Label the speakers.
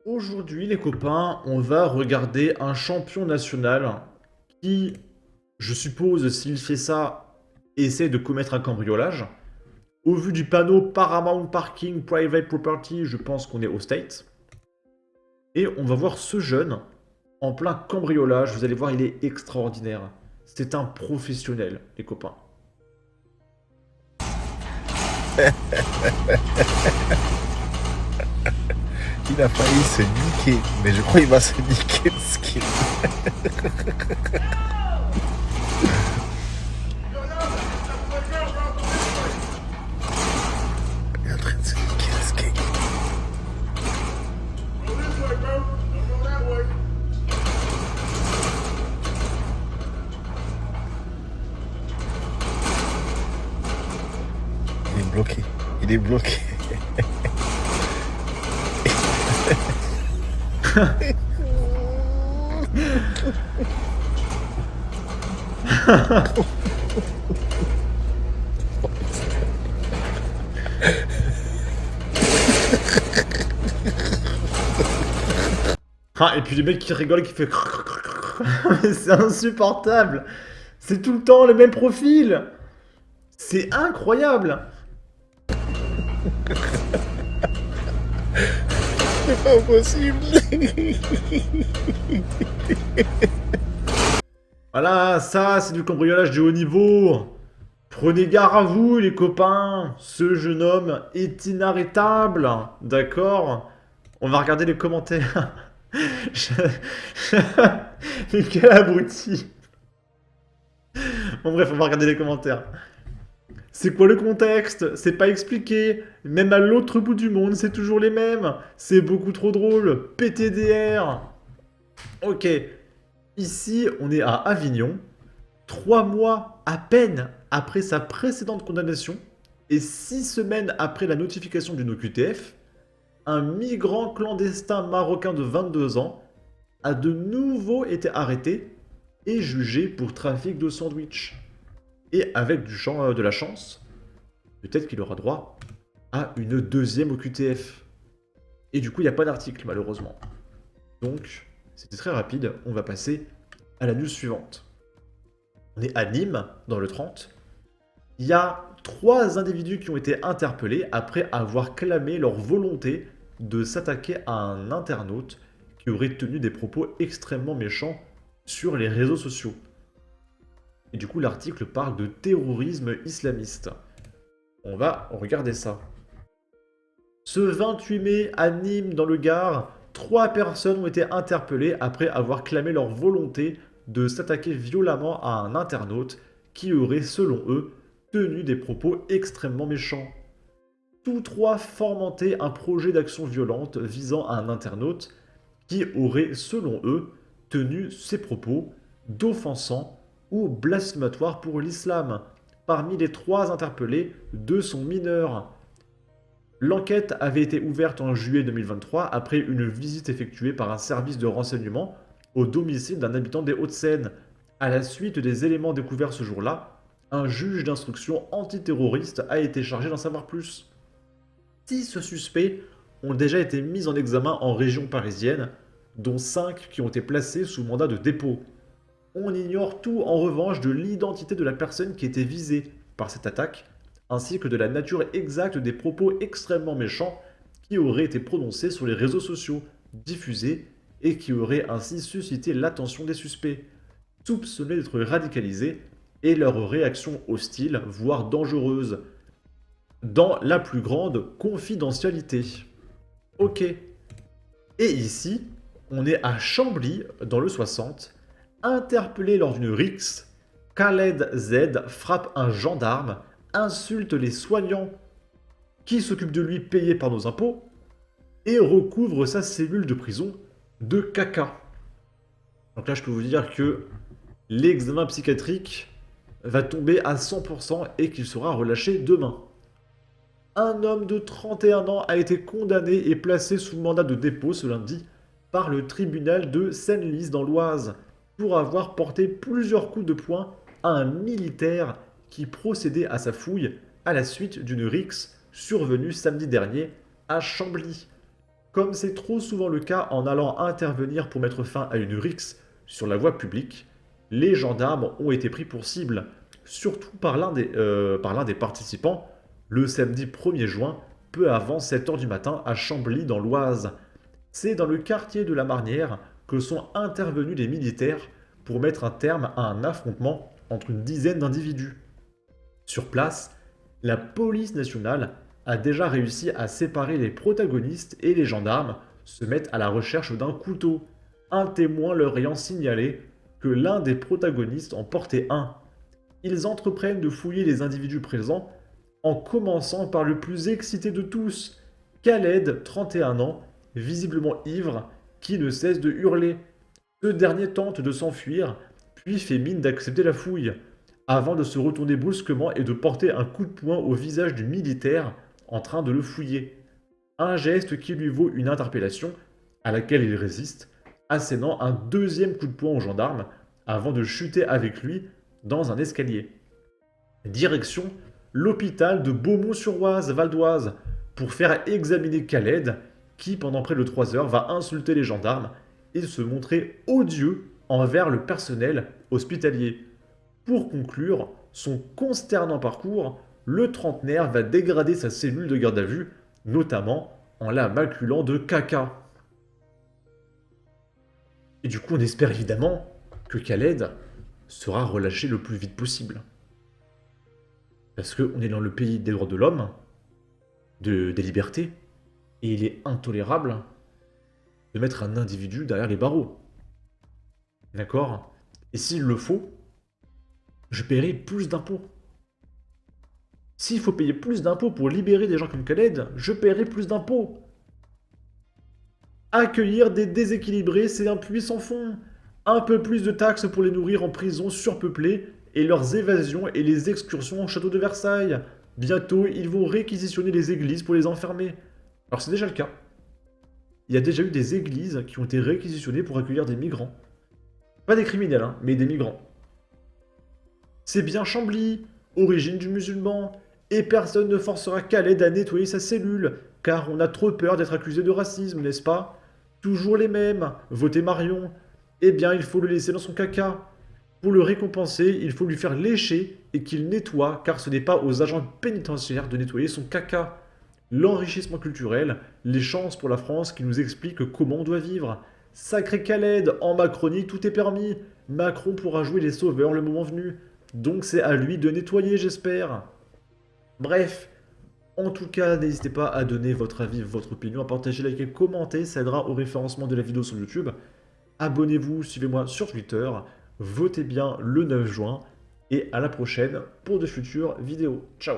Speaker 1: Aujourd'hui, les copains, on va regarder un champion national qui, je suppose, s'il fait ça, essaie de commettre un cambriolage. Au vu du panneau Paramount Parking Private Property, je pense qu'on est au State. Et on va voir ce jeune en plein cambriolage. Vous allez voir, il est extraordinaire. C'est un professionnel, les copains.
Speaker 2: Il a failli se niquer, mais je crois qu'il va se niquer le skin. Il est en train de se niquer le skin. Il est bloqué. Il est bloqué.
Speaker 1: Ah, et puis les mecs qui rigolent, qui fait... Mais c'est insupportable. C'est tout le temps le même profil. C'est incroyable.
Speaker 2: C'est pas possible.
Speaker 1: Voilà, ça, c'est du cambriolage de haut niveau. Prenez garde à vous, les copains. Ce jeune homme est inarrêtable. D'accord? On va regarder les commentaires. Je- Mais quel abruti. Bon, bref, on va regarder les commentaires. C'est quoi le contexte? C'est pas expliqué. Même à l'autre bout du monde, c'est toujours les mêmes. C'est beaucoup trop drôle. PTDR. Ok. Ici, on est à Avignon. 3 mois à peine après sa précédente condamnation et 6 semaines après la notification d'une OQTF, un migrant clandestin marocain de 22 ans a de nouveau été arrêté et jugé pour trafic de sandwich. Et avec de la chance, peut-être qu'il aura droit à une deuxième OQTF. Et du coup, il n'y a pas d'article, malheureusement. Donc, c'était très rapide, on va passer à la news suivante. On est à Nîmes, dans le 30. Il y a 3 individus qui ont été interpellés après avoir clamé leur volonté de s'attaquer à un internaute qui aurait tenu des propos extrêmement méchants sur les réseaux sociaux. Et du coup, l'article parle de terrorisme islamiste. On va regarder ça. Ce 28 mai, à Nîmes, dans le Gard, 3 personnes ont été interpellées après avoir clamé leur volonté de s'attaquer violemment à un internaute qui aurait, selon eux, tenu des propos extrêmement méchants. Tous 3 fomentaient un projet d'action violente visant un internaute qui aurait, selon eux, tenu ces propos d'offensants ou blasphématoires pour l'islam. Parmi les 3 interpellés, 2 sont mineurs. L'enquête avait été ouverte en juillet 2023 après une visite effectuée par un service de renseignement au domicile d'un habitant des Hauts-de-Seine. À la suite des éléments découverts ce jour-là, un juge d'instruction antiterroriste a été chargé d'en savoir plus. 6 suspects ont déjà été mis en examen en région parisienne, dont 5 qui ont été placés sous mandat de dépôt. On ignore tout en revanche de l'identité de la personne qui était visée par cette attaque, ainsi que de la nature exacte des propos extrêmement méchants qui auraient été prononcés sur les réseaux sociaux, diffusés, et qui auraient ainsi suscité l'attention des suspects, soupçonnés d'être radicalisés, et leur réaction hostile, voire dangereuse, dans la plus grande confidentialité. Ok. Et ici, on est à Chambly, dans le 60, interpellé lors d'une rixe, Khaled Z frappe un gendarme, insulte les soignants qui s'occupent de lui payés par nos impôts et recouvre sa cellule de prison de caca. Donc là, je peux vous dire que l'examen psychiatrique va tomber à 100% et qu'il sera relâché demain. Un homme de 31 ans a été condamné et placé sous mandat de dépôt ce lundi par le tribunal de Senlis dans l'Oise pour avoir porté plusieurs coups de poing à un militaire qui procédait à sa fouille à la suite d'une rixe survenue samedi dernier à Chambly. Comme c'est trop souvent le cas en allant intervenir pour mettre fin à une rixe sur la voie publique, les gendarmes ont été pris pour cible, surtout par l'un des participants, le samedi 1er juin, peu avant 7 heures du matin à Chambly dans l'Oise. C'est dans le quartier de la Marnière que sont intervenus les militaires pour mettre un terme à un affrontement entre une dizaine d'individus. Sur place, la police nationale a déjà réussi à séparer les protagonistes et les gendarmes se mettent à la recherche d'un couteau, un témoin leur ayant signalé que l'un des protagonistes en portait un. Ils entreprennent de fouiller les individus présents en commençant par le plus excité de tous, Khaled, 31 ans, visiblement ivre, qui ne cesse de hurler. Ce dernier tente de s'enfuir, puis fait mine d'accepter la fouille, avant de se retourner brusquement et de porter un coup de poing au visage du militaire en train de le fouiller. Un geste qui lui vaut une interpellation, à laquelle il résiste, assénant un deuxième coup de poing au gendarme, avant de chuter avec lui dans un escalier. Direction l'hôpital de Beaumont-sur-Oise, Val d'Oise, pour faire examiner Khaled, qui pendant près de 3 heures va insulter les gendarmes et se montrer odieux envers le personnel hospitalier. Pour conclure son consternant parcours, le trentenaire va dégrader sa cellule de garde à vue, notamment en la maculant de caca. Et du coup, on espère évidemment que Khaled sera relâché le plus vite possible. Parce qu'on est dans le pays des droits de l'homme, des libertés, et il est intolérable de mettre un individu derrière les barreaux. D'accord? Et s'il le faut, je paierai plus d'impôts. S'il faut payer plus d'impôts pour libérer des gens comme Khaled, je paierai plus d'impôts. Accueillir des déséquilibrés, c'est un puits sans fond. Un peu plus de taxes pour les nourrir en prison surpeuplée et leurs évasions et les excursions au château de Versailles. Bientôt, ils vont réquisitionner les églises pour les enfermer. Alors c'est déjà le cas. Il y a déjà eu des églises qui ont été réquisitionnées pour accueillir des migrants. Pas des criminels, hein, mais des migrants. C'est bien Chambly, origine du musulman, et personne ne forcera Khaled à nettoyer sa cellule, car on a trop peur d'être accusé de racisme, n'est-ce pas? Toujours les mêmes, votez Marion. Eh bien, il faut le laisser dans son caca. Pour le récompenser, il faut lui faire lécher et qu'il nettoie, car ce n'est pas aux agents pénitentiaires de nettoyer son caca. L'enrichissement culturel, les chances pour la France qui nous explique comment on doit vivre. Sacré Khaled, en Macronie tout est permis. Macron pourra jouer les sauveurs le moment venu. Donc c'est à lui de nettoyer, j'espère. Bref, en tout cas, n'hésitez pas à donner votre avis, votre opinion, à partager, liker, commenter, ça aidera au référencement de la vidéo sur YouTube. Abonnez-vous, suivez-moi sur Twitter, votez bien le 9 juin, et à la prochaine pour de futures vidéos. Ciao!